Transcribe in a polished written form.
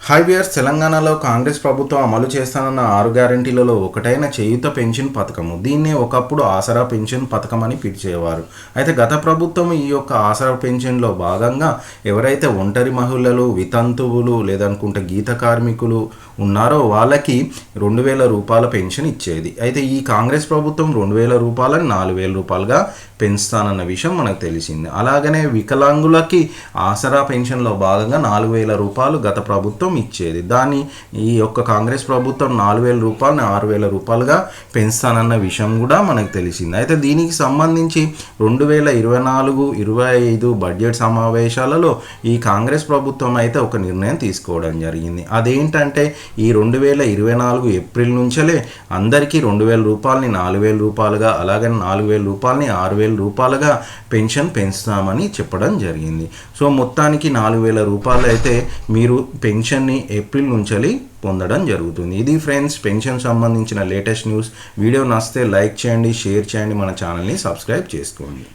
Hi viewers, తెలంగాణలో కాంగ్రెస్ ప్రభుత్వం అమలు చేస్తానన్న 6 గ్యారెంటీలలో ఒకటైన చేయూత పెన్షన్ పథకము. దీన్నే ఒకప్పుడు ఆసరా పెన్షన్ పథకం అని పిలిచేవారు. అయితే గత ప్రభుత్వం ఈ యొక్క ఆసరా పెన్షన్లో భాగంగా ఎవరైతే ఒంటరి మహిళలు, వితంతువులు లేదనుకుంటే గీత కార్మికులు ఉన్నారో వాళ్ళకి 2,000 రూపాయల పెన్షన్ ఇచ్చేది. అయితే ఈ కాంగ్రెస్ ప్రభుత్వం 2,000 రూపాయలని 4,000 రూపాయలుగా పెంచుతానన్న విషయం మనకు తెలిసింది. అలాగనే వికలాంగులకి ఆసరా పెన్షన్లో భాగంగా 4,000 రూపాయలు గత ప్రభుత్వం ఇచ్చేది. దాన్ని ఈ యొక్క కాంగ్రెస్ ప్రభుత్వం 4,000 రూపాయలని 6,000 రూపాయలుగా పెంచుతానన్న విషయం కూడా మనకు తెలిసింది. అయితే దీనికి సంబంధించి 2024-25 బడ్జెట్ సమావేశాలలో ఈ కాంగ్రెస్ ప్రభుత్వం అయితే ఒక నిర్ణయం తీసుకోవడం జరిగింది. అదేంటంటే ఈ 2024 ఏప్రిల్ నుంచే అందరికీ 2,000 రూపాయలని 4,000 రూపాయలుగా, అలాగే 4,000 రూపాయలని 6,000 రూపాయలుగా పెన్షన్ పెంచుతామని చెప్పడం జరిగింది. సో మొత్తానికి 4,000 రూపాయలు అయితే మీరు పెన్షన్ని ఏప్రిల్ నుంచి పొందడం జరుగుతుంది. ఇది ఫ్రెండ్స్ పెన్షన్ సంబంధించిన లేటెస్ట్ న్యూస్. వీడియో నచ్చితే లైక్ చేయండి, షేర్ చేయండి, మన ఛానల్ని సబ్స్క్రైబ్ చేసుకోండి.